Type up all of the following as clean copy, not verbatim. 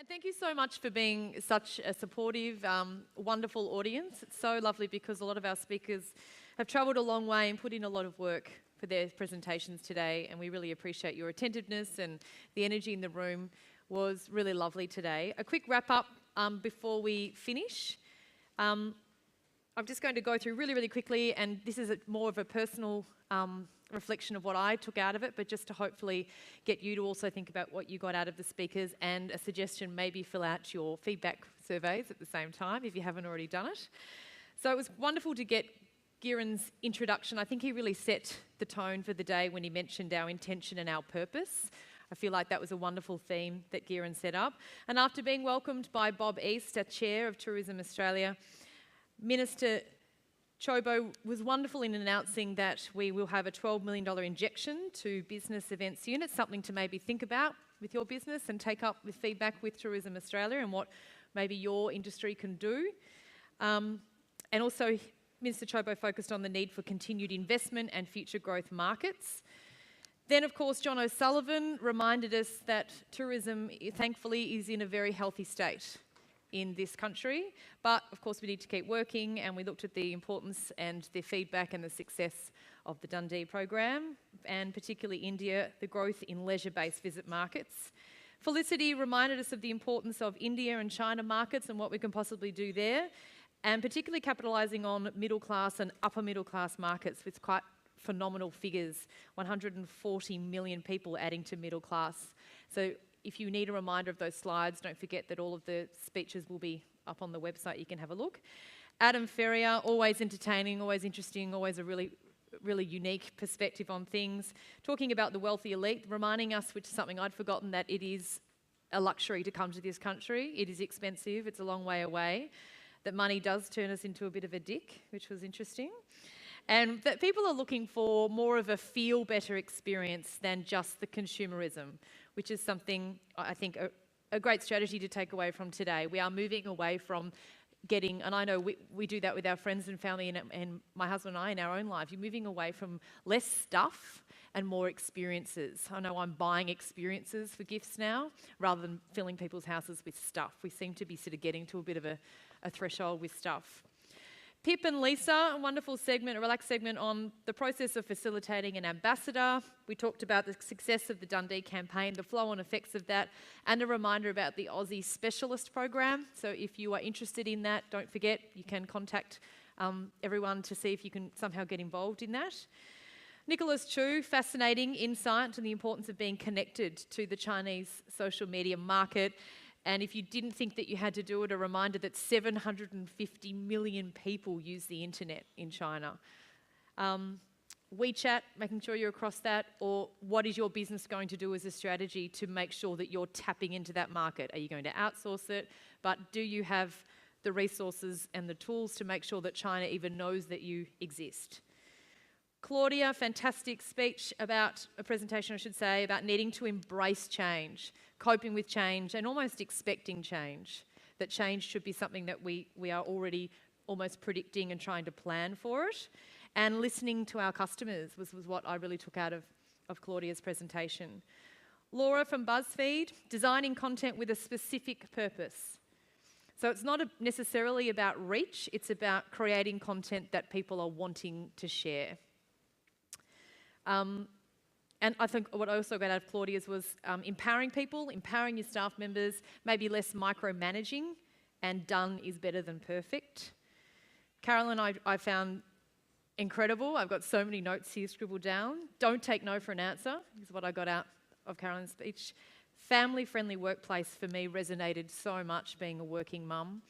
Thank you so much for being such a supportive, wonderful audience. It's so lovely because a lot of our speakers have travelled a long way and put in a lot of work for their presentations today, and we really appreciate your attentiveness, and the energy in the room was really lovely today. A quick wrap up before we finish. I'm just going to go through really quickly, and this is more of a personal reflection of what I took out of it, but just to hopefully get you to also think about what you got out of the speakers, and a suggestion, maybe fill out your feedback surveys at the same time if you haven't already done it. So it was wonderful to get Giran's introduction. I think he really set the tone for the day when he mentioned our intention and our purpose. I feel like that was a wonderful theme that Giran set up. And after being welcomed by Bob East, our Chair of Tourism Australia, Minister Chobo was wonderful in announcing that we will have a $12 million injection to business events units, something to maybe think about with your business and take up with feedback with Tourism Australia and what maybe your industry can do. And also, Minister Chobo focused on the need for continued investment and future growth markets. Then, of course, John O'Sullivan reminded us that tourism, thankfully, is in a very healthy state in this country, but of course we need to keep working, and we looked at the importance and the feedback and the success of the Dundee program, and particularly India, the growth in leisure-based visit markets. Felicity reminded us of the importance of India and China markets and what we can possibly do there, and particularly capitalising on middle class and upper middle class markets with quite phenomenal figures, 140 million people adding to middle class. So if you need a reminder of those slides, don't forget that all of the speeches will be up on the website. You can have a look. Adam Ferrier, always entertaining, always interesting, always a really unique perspective on things. Talking about the wealthy elite, reminding us, which is something I'd forgotten, that it is a luxury to come to this country. It is expensive. It's a long way away. That money does turn us into a bit of a dick, which was interesting. And that people are looking for more of a feel-better experience than just the consumerism, which is something I think a great strategy to take away from today. We are moving away from getting, and I know we do that with our friends and family and my husband and I in our own life, you're moving away from less stuff and more experiences. I know I'm buying experiences for gifts now rather than filling people's houses with stuff. We seem to be sort of getting to a bit of a threshold with stuff. Pip and Lisa, a wonderful segment, a relaxed segment on the process of facilitating an ambassador. We talked about the success of the Dundee campaign, the flow-on effects of that, and a reminder about the Aussie Specialist Program. So if you are interested in that, don't forget, you can contact everyone to see if you can somehow get involved in that. Nicholas Chu, fascinating insight into the importance of being connected to the Chinese social media market. And if you didn't think that you had to do it, a reminder that 750 million people use the internet in China. WeChat, making sure you're across that, or what is your business going to do as a strategy to make sure that you're tapping into that market? Are you going to outsource it? But do you have the resources and the tools to make sure that China even knows that you exist? Claudia, fantastic speech about, a presentation I should say, about needing to embrace change, coping with change and almost expecting change. That change should be something that we are already almost predicting and trying to plan for it. And listening to our customers was what I really took out of Claudia's presentation. Laura from BuzzFeed, designing content with a specific purpose. So it's not necessarily about reach, it's about creating content that people are wanting to share. And I think what I also got out of Claudia's was empowering people, empowering your staff members, maybe less micromanaging, and done is better than perfect. Carolyn, I found incredible. I've got so many notes here scribbled down. Don't take no for an answer is what I got out of Carolyn's speech. Family-friendly workplace for me resonated so much, being a working mum.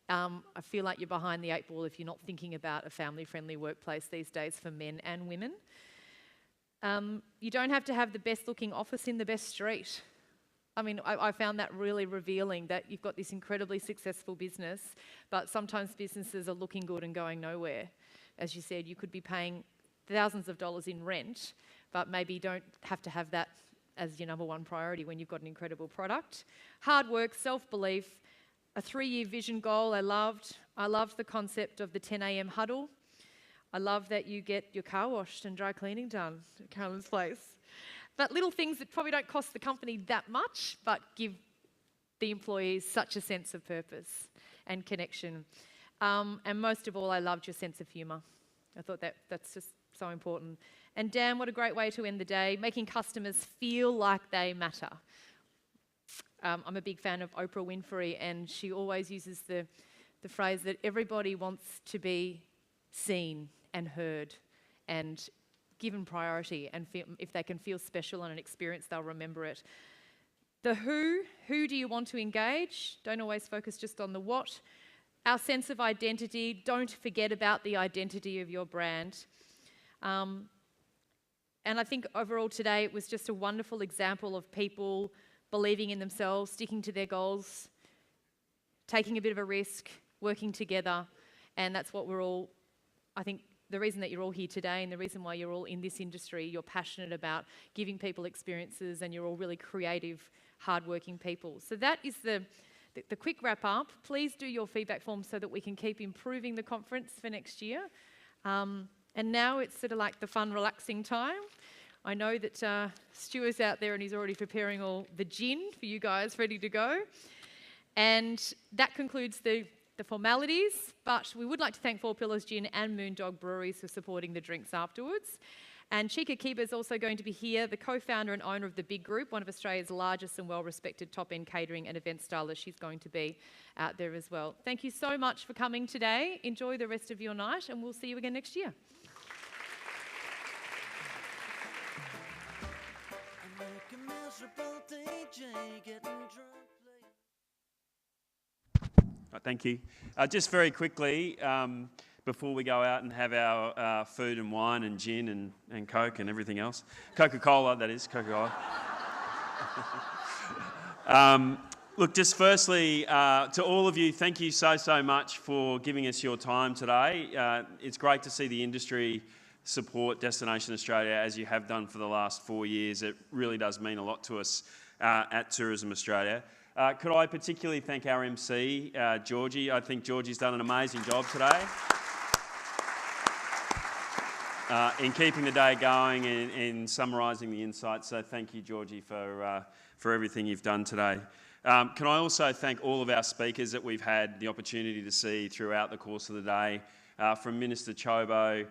I feel like you're behind the 8 ball if you're not thinking about a family-friendly workplace these days for men and women. You don't have to have the best looking office in the best street. I mean, I found that really revealing, that you've got this incredibly successful business, but sometimes businesses are looking good and going nowhere. As you said, you could be paying thousands of dollars in rent, but maybe you don't have to have that as your number one priority when you've got an incredible product. Hard work, self-belief, a 3-year vision goal I loved. I loved the concept of the 10 a.m. huddle. I love that you get your car washed and dry cleaning done at Carolyn's place. But little things that probably don't cost the company that much, but give the employees such a sense of purpose and connection. And most of all, I loved your sense of humour. I thought that's just so important. And Dan, what a great way to end the day, making customers feel like they matter. I'm a big fan of Oprah Winfrey, and she always uses the phrase that everybody wants to be seen and heard and given priority, and if they can feel special on an experience, they'll remember it. The who do you want to engage? Don't always focus just on the what. Our sense of identity, don't forget about the identity of your brand. And I think overall today it was just a wonderful example of people believing in themselves, sticking to their goals, taking a bit of a risk, working together. And that's what we're all, I think, the reason that you're all here today and the reason why you're all in this industry, you're passionate about giving people experiences, and you're all really creative, hardworking people. So that is the quick wrap up. Please do your feedback form so that we can keep improving the conference for next year. And now it's sort of like the fun, relaxing time. I know that Stuart's out there and he's already preparing all the gin for you guys, ready to go. And that concludes the formalities, but we would like to thank Four Pillars Gin and Moondog Breweries for supporting the drinks afterwards. And Chika Kiba is also going to be here, the co-founder and owner of The Big Group, one of Australia's largest and well-respected top-end catering and event stylists. She's going to be out there as well. Thank you so much for coming today. Enjoy the rest of your night, and we'll see you again next year. Thank you. Just very quickly, before we go out and have our food and wine and gin and Coke and everything else. Coca-Cola, that is, Coca-Cola. Look, just firstly, to all of you, thank you so much for giving us your time today. It's great to see the industry support Destination Australia as you have done for the last 4 years. It really does mean a lot to us at Tourism Australia. Could I particularly thank our MC, Gorgi. I think Gorgi's done an amazing job today in keeping the day going and in summarising the insights. So thank you, Gorgi, for everything you've done today. Can I also thank all of our speakers that we've had the opportunity to see throughout the course of the day, from Minister Chobo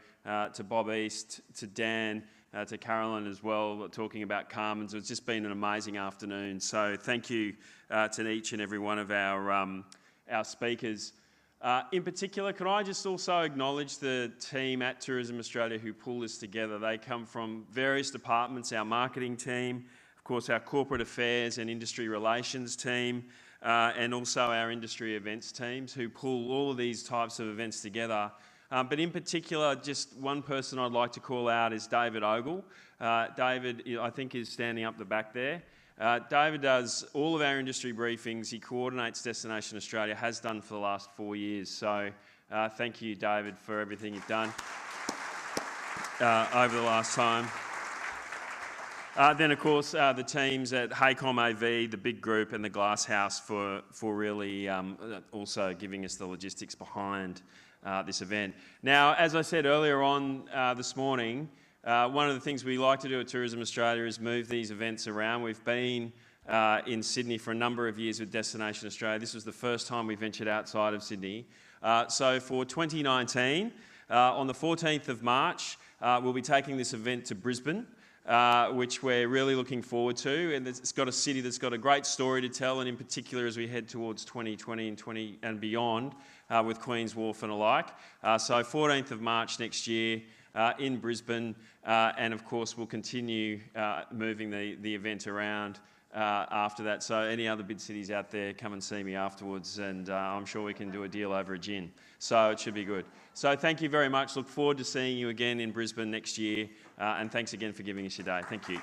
to Bob East to Dan, to Carolyn as well, talking about Carmen's. It's just been an amazing afternoon. So thank you to each and every one of our speakers. In particular, could I just also acknowledge the team at Tourism Australia who pull this together. They come from various departments, our marketing team, of course our corporate affairs and industry relations team, and also our industry events teams who pull all of these types of events together. But in particular, just one person I'd like to call out is David Ogle. David, I think, is standing up the back there. David does all of our industry briefings. He coordinates Destination Australia, has done for the last 4 years. So thank you, David, for everything you've done over the last time. Then, of course, the teams at Haycom AV, the Big Group and the Glass House for really also giving us the logistics behind this event. Now, as I said earlier on this morning, one of the things we like to do at Tourism Australia is move these events around. We've been in Sydney for a number of years with Destination Australia. This was the first time we ventured outside of Sydney. So for 2019, on the 14th of March, we'll be taking this event to Brisbane, which we're really looking forward to. And it's got a city that's got a great story to tell, and in particular as we head towards 2020 and beyond, with Queen's Wharf and alike. So 14th of March next year in Brisbane, and of course we'll continue moving the event around after that. So any other big cities out there, come and see me afterwards, and I'm sure we can do a deal over a gin. So it should be good. So thank you very much. Look forward to seeing you again in Brisbane next year, and thanks again for giving us your day. Thank you.